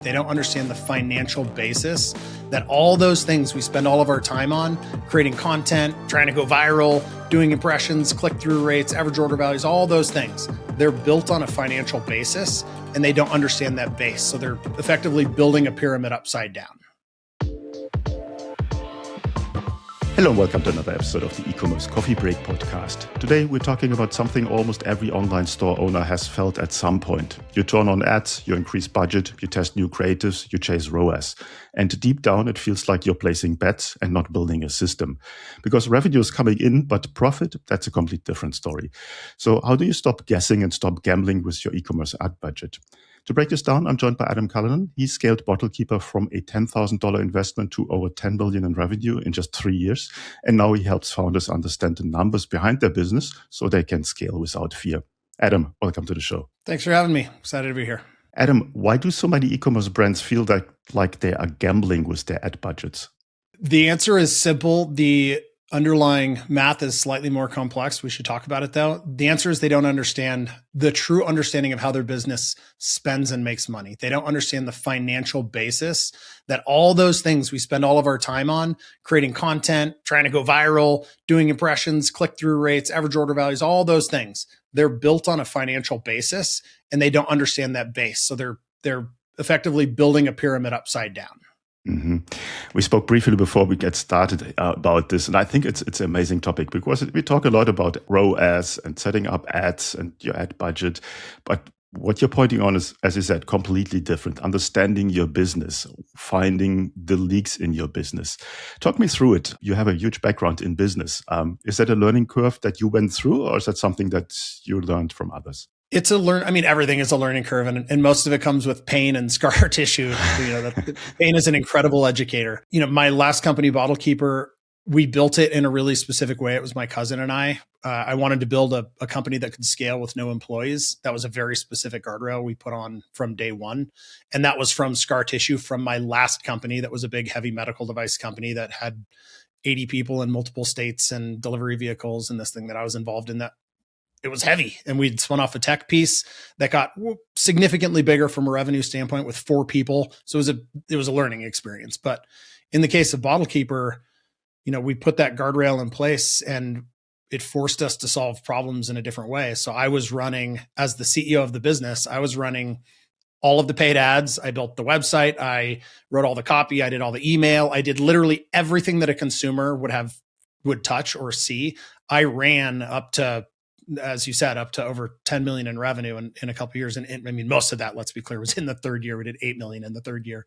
They don't understand the financial basis that all those things we spend all of our time on, creating content, trying to go viral, doing impressions, click-through rates, average order values, all those things. They're built on a financial basis and they don't understand that base. So they're effectively building a pyramid upside down. Hello and welcome to another episode of the Ecommerce Coffee Break podcast. Today we're talking about something almost every online store owner has felt at some point. You turn on ads, you increase budget, you test new creatives, you chase ROAS. And deep down it feels like you're placing bets and not building a system. Because revenue is coming in, but profit, that's a complete different story. So how do you stop guessing and stop gambling with your e-commerce ad budget? To break this down, I'm joined by Callinan. He scaled BottleKeeper from a $10,000 investment to over $10 billion in revenue in just 3 years. And now he helps founders understand the numbers behind their business so they can scale without fear. Adam, welcome to the show. Thanks for having me. Excited to be here. Adam, why do so many e-commerce brands feel like they are gambling with their ad budgets? The answer is simple. The underlying math is slightly more complex. We should talk about it though. The answer is they don't understand the true understanding of how their business spends and makes money. They don't understand the financial basis that all those things we spend all of our time on, creating content, trying to go viral, doing impressions, click-through rates, average order values, all those things. They're built on a financial basis and they don't understand that base. So they're effectively building a pyramid upside down. Mm-hmm. We spoke briefly before we get started about this, and I think it's an amazing topic because we talk a lot about ROAS and setting up ads and your ad budget, but what you're pointing on is, as you said, completely different. Understanding your business, finding the leaks in your business. Talk me through it. You have a huge background in business. Is that a learning curve that you went through, or is that something that you learned from others? It's everything is a learning curve, and most of it comes with pain and scar tissue. Pain is an incredible educator. My last company, BottleKeeper, we built it in a really specific way. It was my cousin and I. I wanted to build a company that could scale with no employees. That was a very specific guardrail we put on from day one. And that was from scar tissue from my last company that was a big heavy medical device company that had 80 people in multiple states and delivery vehicles and this thing that I was involved in that. It was heavy, and we'd spun off a tech piece that got significantly bigger from a revenue standpoint with 4 people. So it was a learning experience. But in the case of BottleKeeper, we put that guardrail in place and it forced us to solve problems in a different way. So I was running, as the CEO of the business, I was running all of the paid ads. I built the website. I wrote all the copy. I did all the email. I did literally everything that a consumer would touch or see. I ran up to, as you said, up to over 10 million in revenue in a couple of years. And most of that, let's be clear, was in the third year. We did 8 million in the third year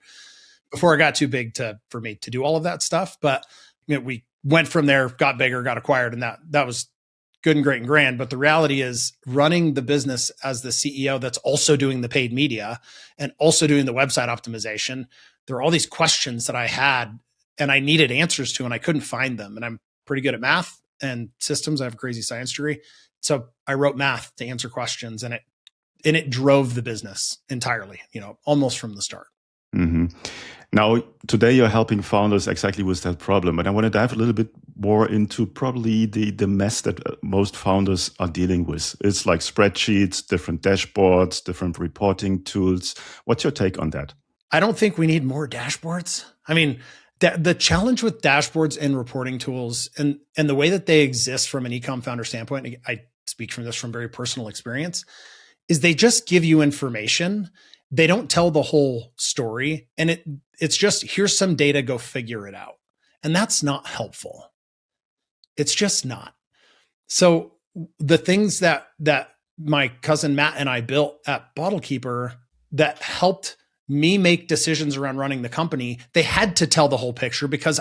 before it got too big for me to do all of that stuff. But we went from there, got bigger, got acquired, and that was good and great and grand. But the reality is running the business as the CEO that's also doing the paid media and also doing the website optimization. There are all these questions that I had and I needed answers to, and I couldn't find them. And I'm pretty good at math and systems. I have a crazy science degree. So I wrote math to answer questions, and it drove the business entirely, almost from the start. Mm-hmm. Now, today you're helping founders exactly with that problem. And I want to dive a little bit more into probably the mess that most founders are dealing with. It's like spreadsheets, different dashboards, different reporting tools. What's your take on that? I don't think we need more dashboards. The challenge with dashboards and reporting tools and the way that they exist from an e-com founder standpoint, I speak from this from very personal experience, is they just give you information. They don't tell the whole story. And it's just, here's some data, go figure it out. And that's not helpful. It's just not. So the things that my cousin Matt and I built at BottleKeeper that helped me make decisions around running the company, they had to tell the whole picture because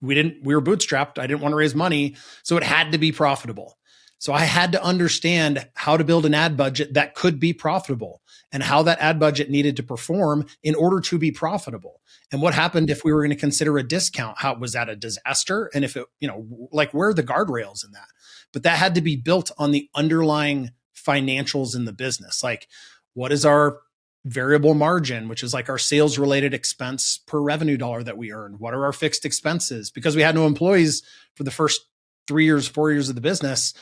we were bootstrapped. I didn't want to raise money. So it had to be profitable. So I had to understand how to build an ad budget that could be profitable and how that ad budget needed to perform in order to be profitable. And what happened if we were going to consider a discount? How was that a disaster? And if it, where are the guardrails in that? But that had to be built on the underlying financials in the business. Like, what is our variable margin, which is like our sales related expense per revenue dollar that we earned? What are our fixed expenses? Because we had no employees for the first 3 years, 4 years of the business,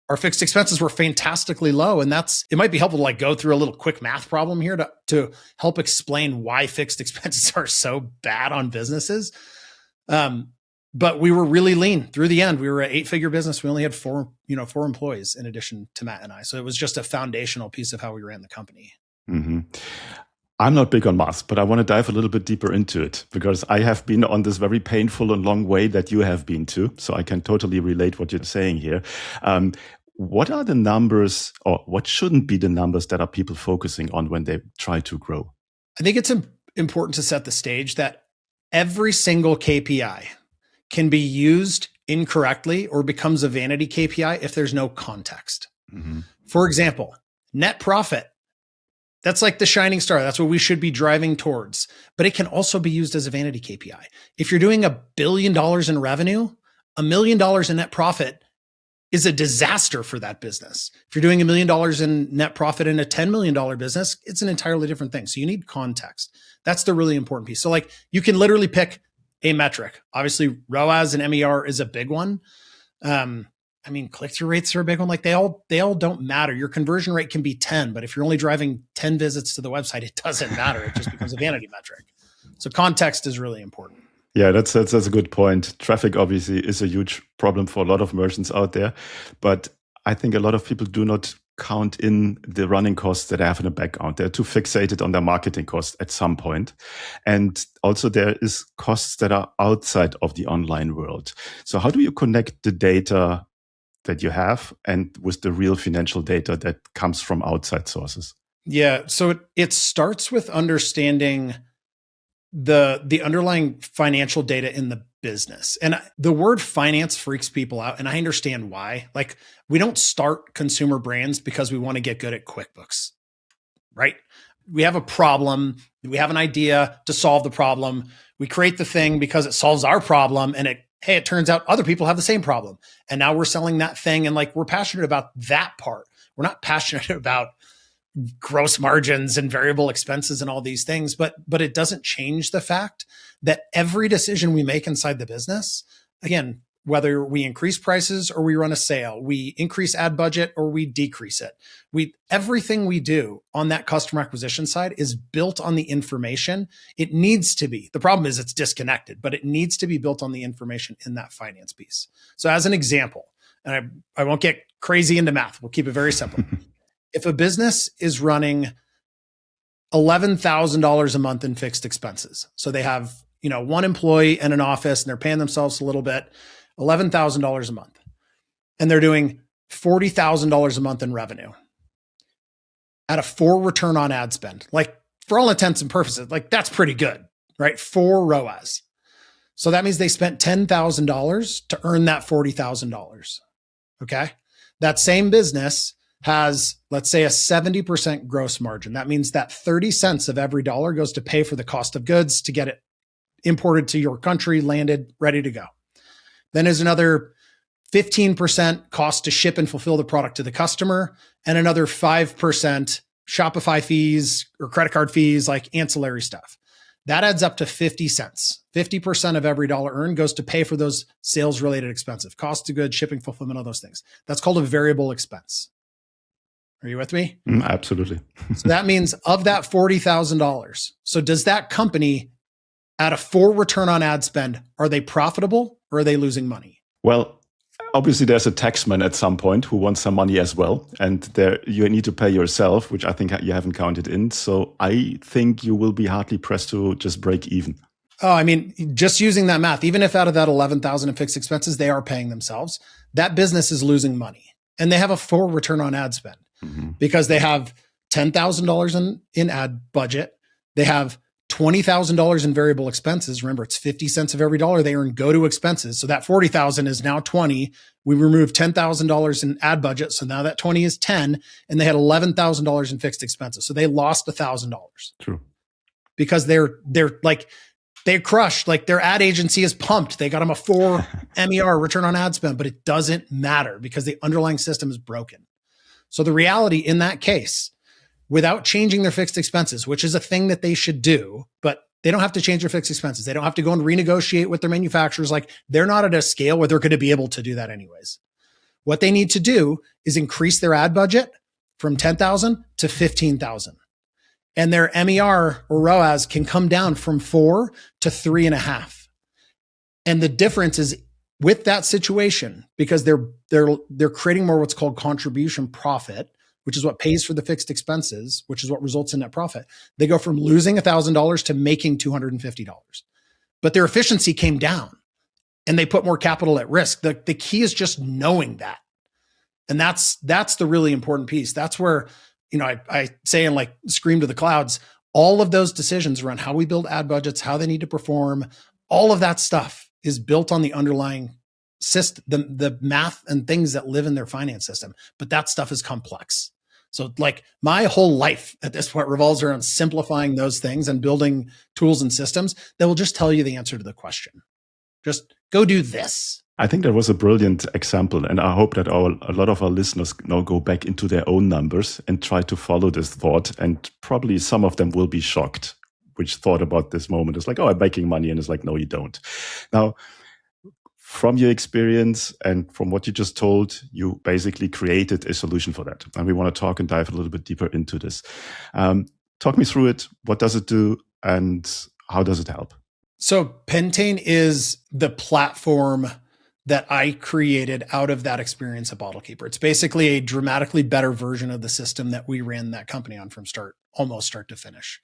our fixed expenses were fantastically low. And it might be helpful to like go through a little quick math problem here to help explain why fixed expenses are so bad on businesses. But we were really lean through the end. We were an 8-figure business. We only had four employees in addition to Matt and I. So it was just a foundational piece of how we ran the company. Mm-hmm. I'm not big on math, but I want to dive a little bit deeper into it because I have been on this very painful and long way that you have been too. So I can totally relate what you're saying here. What are the numbers, or what shouldn't be the numbers that are people focusing on when they try to grow? I think it's important to set the stage that every single KPI can be used incorrectly or becomes a vanity KPI if there's no context. Mm-hmm. For example, net profit. That's like the shining star. That's what we should be driving towards. But it can also be used as a vanity KPI. If you're doing $1 billion in revenue, $1 million in net profit is a disaster for that business. If you're doing $1 million in net profit in a $10 million business, it's an entirely different thing. So you need context. That's the really important piece. So like you can literally pick a metric. Obviously, ROAS and MER is a big one. I mean, click-through rates are a big one. Like they all don't matter. Your conversion rate can be 10, but if you're only driving 10 visits to the website, it doesn't matter. It just becomes a vanity metric. So context is really important. Yeah, that's a good point. Traffic obviously is a huge problem for a lot of merchants out there, but I think a lot of people do not count in the running costs that they have in the background. They're too fixated on their marketing costs at some point. And also there is costs that are outside of the online world. So how do you connect the data that you have and with the real financial data that comes from outside sources? Yeah. So it starts with understanding the underlying financial data in the business. And the word finance freaks people out. And I understand why. Like we don't start consumer brands because we want to get good at QuickBooks, right? We have a problem. We have an idea to solve the problem. We create the thing because it solves our problem. And it turns out other people have the same problem. And now we're selling that thing. And like, we're passionate about that part. We're not passionate about gross margins and variable expenses and all these things, but it doesn't change the fact that every decision we make inside the business, again, whether we increase prices or we run a sale, we increase ad budget or we decrease it. Everything we do on that customer acquisition side is built on the information. It needs to be. The problem is it's disconnected, but it needs to be built on the information in that finance piece. So as an example, and I won't get crazy into math, we'll keep it very simple. If a business is running $11,000 a month in fixed expenses, so they have, one employee and an office and they're paying themselves a little bit, $11,000 a month, and they're doing $40,000 a month in revenue at a 4 return on ad spend, like for all intents and purposes, like that's pretty good, right? 4 ROAS. So that means they spent $10,000 to earn that $40,000. Okay. That same business has, let's say, a 70% gross margin. That means that 30 cents of every dollar goes to pay for the cost of goods to get it imported to your country, landed, ready to go. Then there's another 15% cost to ship and fulfill the product to the customer, and another 5% Shopify fees or credit card fees, like ancillary stuff. That adds up to 50 cents. 50% of every dollar earned goes to pay for those sales related expenses, cost of goods, shipping, fulfillment, all those things. That's called a variable expense. Are you with me? Absolutely. So that means of that $40,000. So does that company at a 4 return on ad spend, are they profitable or are they losing money? Well, obviously there's a taxman at some point who wants some money as well. And there you need to pay yourself, which I think you haven't counted in. So I think you will be hardly pressed to just break even. Oh, I mean, just using that math, even if out of that 11,000 in fixed expenses, they are paying themselves, that business is losing money. And they have a 4 return on ad spend because they have $10,000 in ad budget. They have $20,000 in variable expenses. Remember, it's 50 cents of every dollar they earn go to expenses. So that 40,000 is now 20. We removed $10,000 in ad budget. So now that 20 is 10, and they had $11,000 in fixed expenses. So they lost $1,000. True. Because they're crushed. Like their ad agency is pumped. They got them a 4 MER return on ad spend, but it doesn't matter because the underlying system is broken. So the reality in that case, without changing their fixed expenses, which is a thing that they should do, but they don't have to change their fixed expenses. They don't have to go and renegotiate with their manufacturers. Like they're not at a scale where they're going to be able to do that anyways. What they need to do is increase their ad budget from 10,000 to 15,000. And their MER or ROAS can come down from 4 to 3.5. And the difference is with that situation, because they're creating more what's called contribution profit, which is what pays for the fixed expenses, which is what results in net profit. They go from losing $1,000 to making $250. But their efficiency came down and they put more capital at risk. The key is just knowing that. And that's the really important piece. That's where, I say and like scream to the clouds, all of those decisions around how we build ad budgets, how they need to perform, all of that stuff is built on the underlying system, the math and things that live in their finance system. But that stuff is complex. So like my whole life at this point revolves around simplifying those things and building tools and systems that will just tell you the answer to the question. Just go do this. I think that was a brilliant example. And I hope that a lot of our listeners now go back into their own numbers and try to follow this thought. And probably some of them will be shocked, which thought about this moment. It's like, oh, I'm making money. And it's like, no, you don't. Now, from your experience and from what you just told, you basically created a solution for that. And we want to talk and dive a little bit deeper into this. Talk me through it. What does it do? And how does it help? So Pentane is the platform that I created out of that experience at BottleKeeper. It's basically a dramatically better version of the system that we ran that company on from almost start to finish.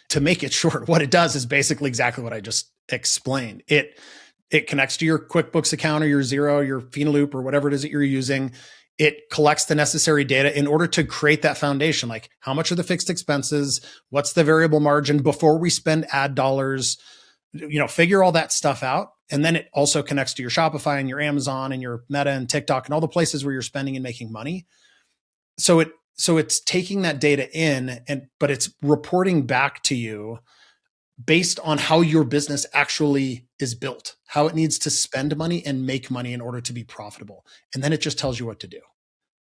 To make it short, what it does is basically exactly what I just explained. It connects to your QuickBooks account or your Xero, your Loop, or whatever it is that you're using. It collects the necessary data in order to create that foundation. Like how much are the fixed expenses? What's the variable margin before we spend ad dollars? Figure all that stuff out. And then it also connects to your Shopify and your Amazon and your Meta and TikTok and all the places where you're spending and making money. So it's taking that data in but it's reporting back to you based on how your business actually is built, how it needs to spend money and make money in order to be profitable. And then it just tells you what to do.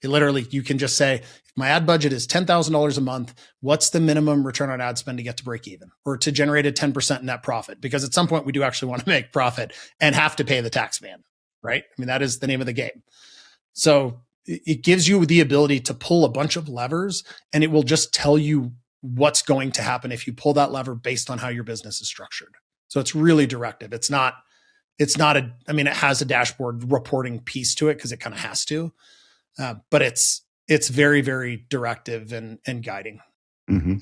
It literally, you can just say, if my ad budget is $10,000 a month, what's the minimum return on ad spend to get to break even or to generate a 10% net profit? Because at some point we do actually want to make profit and have to pay the tax man, right? I mean, that is the name of the game. So it gives you the ability to pull a bunch of levers and it will just tell you what's going to happen if you pull that lever based on how your business is structured. So it's really directive. It has a dashboard reporting piece to it because it kind of has to. But it's very, very directive and guiding. Mm-hmm.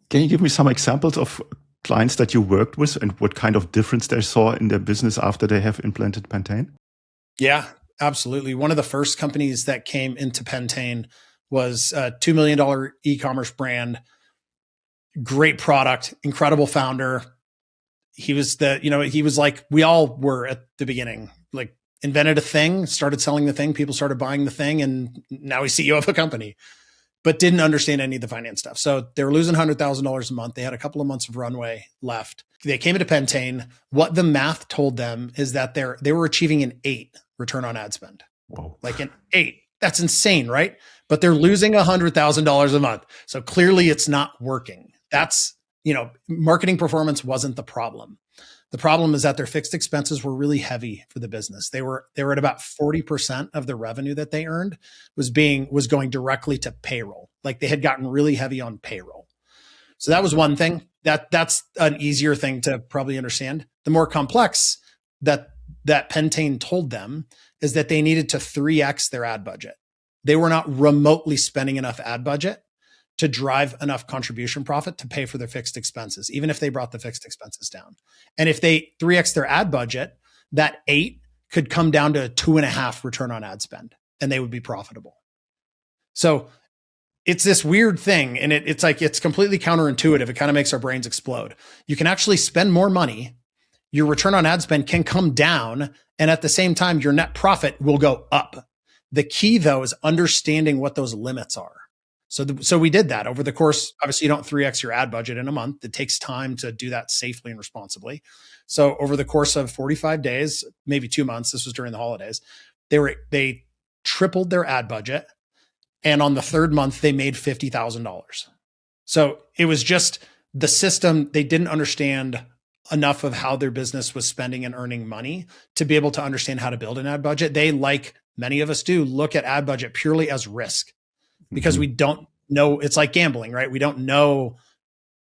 Can you give me some examples of clients that you worked with and what kind of difference they saw in their business after they have implemented Pentane? Yeah, absolutely. One of the first companies that came into Pentane was a $2 million e-commerce brand. Great product, incredible founder. He was like we all were at the beginning, like invented a thing, started selling the thing, people started buying the thing, and now he's CEO of a company, but didn't understand any of the finance stuff. So they were losing $100,000 a month. They had a couple of months of runway left. They came into Pentane. What the math told them is that they were achieving an 8 return on ad spend. Whoa. Like an 8. That's insane, right? But they're losing $100,000 a month. So clearly it's not working. That's, marketing performance wasn't the problem. The problem is that their fixed expenses were really heavy for the business. They were at about 40% of the revenue that they earned was going directly to payroll. Like they had gotten really heavy on payroll. So that was one thing. That's an easier thing to probably understand. The more complex that Pentane told them is that they needed to 3x their ad budget. They were not remotely spending enough ad budget to drive enough contribution profit to pay for their fixed expenses, even if they brought the fixed expenses down. And if they 3x their ad budget, that 8 could come down to a 2.5 return on ad spend, and they would be profitable. So it's this weird thing, and it's completely counterintuitive. It kind of makes our brains explode. You can actually spend more money. Your return on ad spend can come down, and at the same time, your net profit will go up. The key, though, is understanding what those limits are. So we did that over the course. Obviously, you don't 3x your ad budget in a month. It takes time to do that safely and responsibly. So over the course of 45 days, maybe 2 months, this was during the holidays, they tripled their ad budget. And on the third month, they made $50,000. So it was just the system. They didn't understand enough of how their business was spending and earning money to be able to understand how to build an ad budget. They, like many of us do, look at ad budget purely as risk because we don't know. It's like gambling, right? We don't know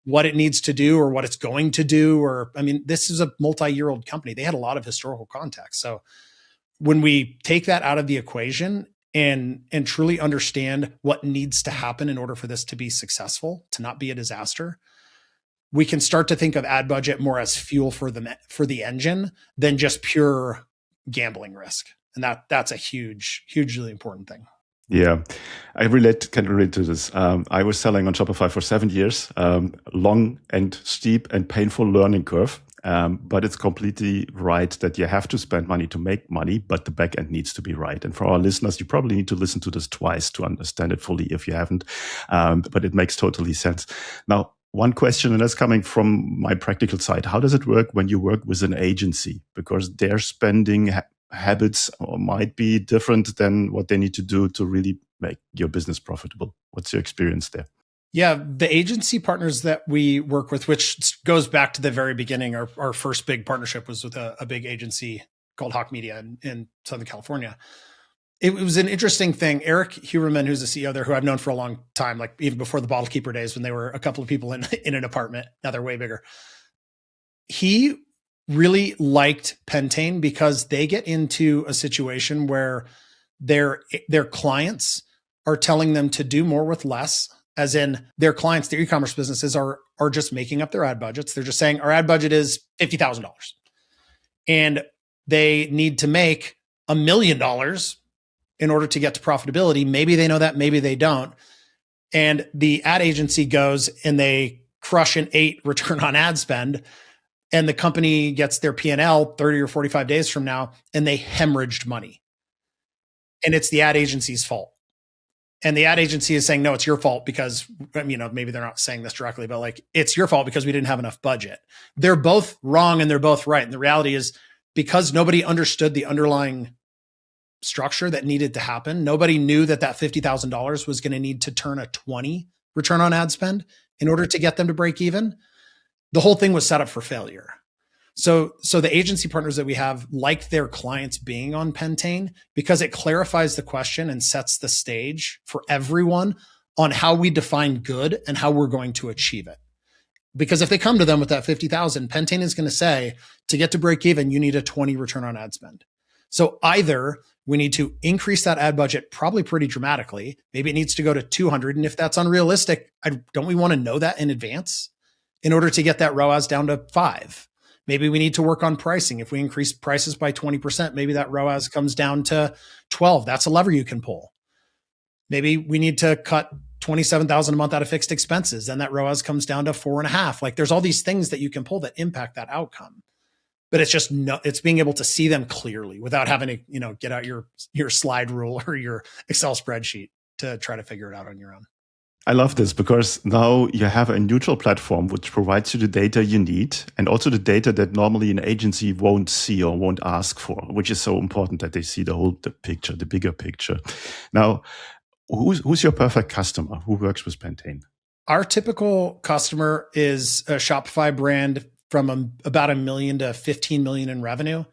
what it needs to do or what it's going to do. Or, I mean, this is a multi-year-old company. They had a lot of historical context. So when we take that out of the equation and truly understand what needs to happen in order for this to be successful, to not be a disaster, we can start to think of ad budget more as fuel for the engine than just pure gambling risk. And that's a hugely important thing. Yeah, I can relate to this. I was selling on Shopify for 7 years, long and steep and painful learning curve. But it's completely right that you have to spend money to make money, but the back end needs to be right. And for our listeners, you probably need to listen to this twice to understand it fully if you haven't. But it makes totally sense. Now, one question, and that's coming from my practical side. How does it work when you work with an agency? Because their spending habits might be different than what they need to do to really make your business profitable. What's your experience there? Yeah, the agency partners that we work with, which goes back to the very beginning, our first big partnership was with a big agency called Hawk Media in Southern California. It was an interesting thing. Eric Huberman, who's the CEO there, who I've known for a long time, like even before the Bottle Keeper days when they were a couple of people in an apartment. Now they're way bigger. He really liked Pentane because they get into a situation where their clients are telling them to do more with less, as in their clients, their e-commerce businesses are just making up their ad budgets. They're just saying our ad budget is $50,000 and they need to make $1 million in order to get to profitability. Maybe they know that, maybe they don't. And the ad agency goes and they crush an 8 return on ad spend, and the company gets their P&L 30 or 45 days from now, and they hemorrhaged money. And it's the ad agency's fault. And the ad agency is saying, no, it's your fault because, maybe they're not saying this directly, but like, it's your fault because we didn't have enough budget. They're both wrong and they're both right. And the reality is, because nobody understood the underlying structure that needed to happen, nobody knew that $50,000 was going to need to turn a 20 return on ad spend in order to get them to break even. The whole thing was set up for failure. So the agency partners that we have like their clients being on Pentane because it clarifies the question and sets the stage for everyone on how we define good and how we're going to achieve it. Because if they come to them with that 50,000, Pentane is going to say, to get to break even, you need a 20 return on ad spend. So either we need to increase that ad budget probably pretty dramatically. Maybe it needs to go to 200. And if that's unrealistic, don't we want to know that in advance in order to get that ROAS down to 5? Maybe we need to work on pricing. If we increase prices by 20%, maybe that ROAS comes down to 12. That's a lever you can pull. Maybe we need to cut $27,000 a month out of fixed expenses. Then that ROAS comes down to 4.5. Like there's all these things that you can pull that impact that outcome. But it's being able to see them clearly without having to, get out your slide rule or your Excel spreadsheet to try to figure it out on your own. I love this because now you have a neutral platform which provides you the data you need and also the data that normally an agency won't see or won't ask for, which is so important that they see the picture, the bigger picture. Now, who's your perfect customer? Who works with Pentane? Our typical customer is a Shopify brand from about $1 million to $15 million in revenue.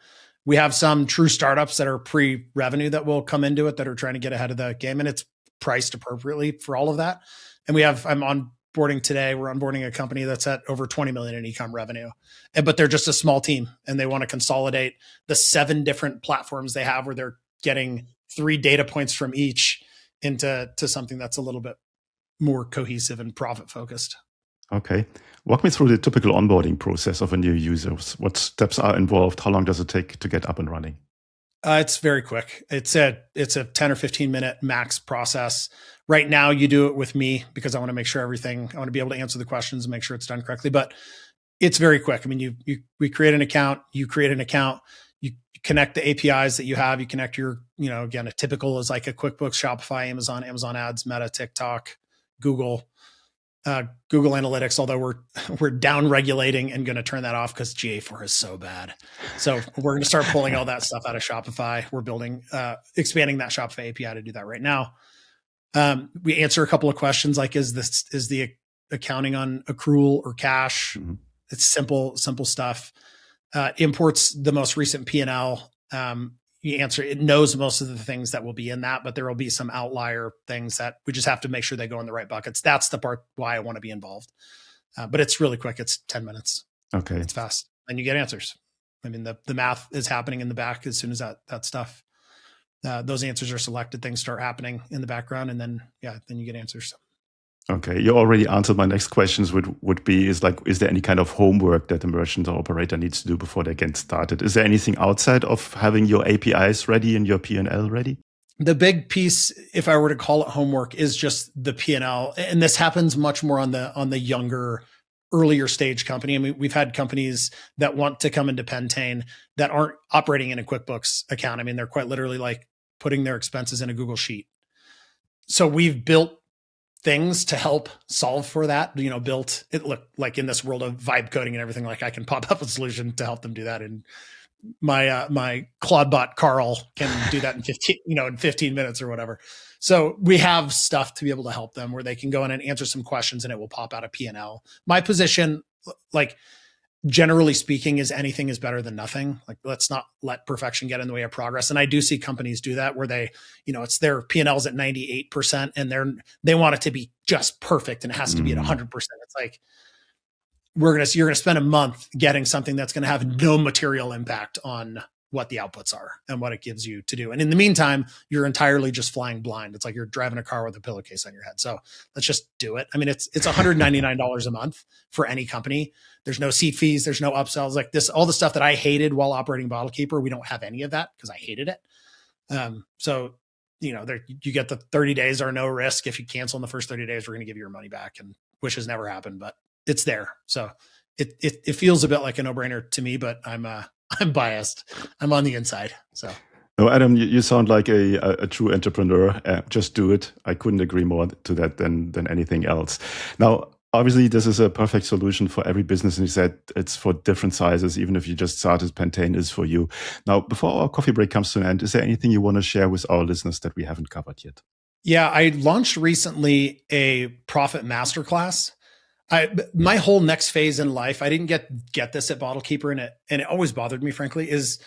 We have some true startups that are pre-revenue that will come into it that are trying to get ahead of the game, and it's priced appropriately for all of that. And I'm onboarding today. We're onboarding a company that's at over 20 million in e-com revenue, but they're just a small team and they want to consolidate the 7 different platforms they have where they're getting 3 data points from each into something that's a little bit more cohesive and profit focused. Okay. Walk me through the typical onboarding process of a new user. What steps are involved? How long does it take to get up and running? It's very quick. It's a 10 or 15 minute max process. Right now, you do it with me because I want to make sure I want to be able to answer the questions and make sure it's done correctly. But it's very quick. I mean, we create an account, you create an account, you connect the APIs that you have, you connect your, again, a typical is like a QuickBooks, Shopify, Amazon Ads, Meta, TikTok, Google Analytics, although we're down regulating and going to turn that off because GA4 is so bad. So we're going to start pulling all that stuff out of Shopify. We're building, expanding that Shopify API to do that right now. We answer a couple of questions like, is the accounting on accrual or cash? Mm-hmm. It's simple stuff. Imports the most recent P&L. you answer, it knows most of the things that will be in that, but there will be some outlier things that we just have to make sure they go in the right buckets. That's the part why I want to be involved. But it's really quick. It's 10 minutes. Okay. It's fast. And you get answers. I mean, the math is happening in the back as soon as that stuff, those answers are selected, things start happening in the background, and then you get answers. Okay. You already answered my next questions, would be, is there any kind of homework that a merchant or operator needs to do before they get started? Is there anything outside of having your APIs ready and your P&L ready? The big piece, if I were to call it homework, is just the P&L. And this happens much more on the younger, earlier stage company. I mean, we've had companies that want to come into Pentane that aren't operating in a QuickBooks account. I mean, they're quite literally like putting their expenses in a Google Sheet. So we've built things to help solve for that, built it look like in this world of vibe coding and everything, like I can pop up a solution to help them do that. And my Claude bot, Carl, can do that in 15 minutes or whatever. So we have stuff to be able to help them where they can go in and answer some questions and it will pop out a P&L. My position, like generally speaking, is anything is better than nothing. Like, let's not let perfection get in the way of progress. And I do see companies do that where they, it's their P&L's at 98% and they want it to be just perfect and it has to be at 100%. It's like, you're going to spend a month getting something that's going to have no material impact on what the outputs are and what it gives you to do. And in the meantime, you're entirely just flying blind. It's like you're driving a car with a pillowcase on your head. So let's just do it. I mean, it's $199 a month for any company. There's no seat fees. There's no upsells like this, all the stuff that I hated while operating Bottle Keeper. We don't have any of that because I hated it. So, you get the 30 days or no risk. If you cancel in the first 30 days, we're going to give you your money back, and which has never happened, but it's there. So it feels a bit like a no-brainer to me, but I'm biased. I'm on the inside. So. No, Adam, you sound like a true entrepreneur. Just do it. I couldn't agree more to that than anything else. Now, obviously, this is a perfect solution for every business. And you said it's for different sizes. Even if you just started, Pentane is for you. Now, before our coffee break comes to an end, is there anything you want to share with our listeners that we haven't covered yet? Yeah, I launched recently a Profit Masterclass. My whole next phase in life, I didn't get this at Bottle Keeper, and it always bothered me, frankly, is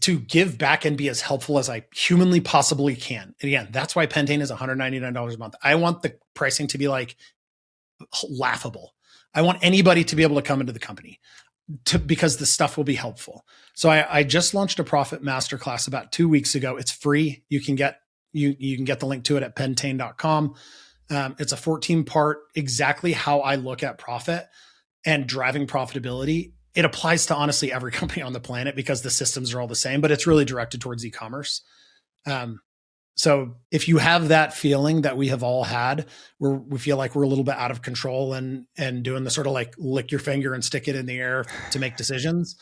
to give back and be as helpful as I humanly possibly can. And again, that's why Pentane is $199 a month. I want the pricing to be like laughable. I want anybody to be able to come into the company because the stuff will be helpful. So I just launched a Profit Masterclass about 2 weeks ago. It's free. You can get the link to it at pentane.com. It's a 14-part, exactly how I look at profit and driving profitability. It applies to honestly every company on the planet because the systems are all the same, but it's really directed towards e-commerce. So if you have that feeling that we have all had, where we feel like we're a little bit out of control and doing the sort of like lick your finger and stick it in the air to make decisions,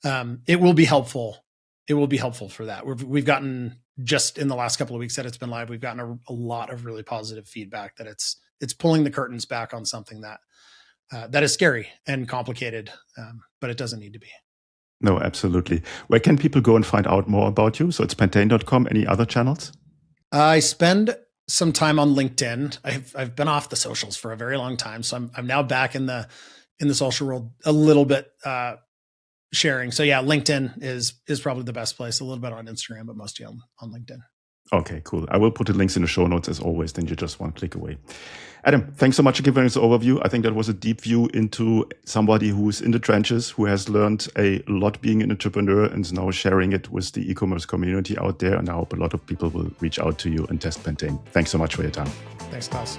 it will be helpful. It will be helpful for that. We've gotten, just in the last couple of weeks that it's been live, we've gotten a lot of really positive feedback that it's pulling the curtains back on something that is scary and complicated, but it doesn't need to be. No, absolutely. Where can people go and find out more about you? So it's pentane.com. Any other channels? I spend some time on LinkedIn. I've been off the socials for a very long time, so I'm now back in the social world a little bit, sharing. So yeah, LinkedIn is probably the best place. A little bit on Instagram, but mostly on LinkedIn. Okay, cool. I will put the links in the show notes as always. Then you're just one click away. Adam, thanks so much for giving us an overview. I think that was a deep view into somebody who's in the trenches, who has learned a lot being an entrepreneur and is now sharing it with the e-commerce community out there. And I hope a lot of people will reach out to you and test Pentane. Thanks so much for your time. Thanks, Klaus.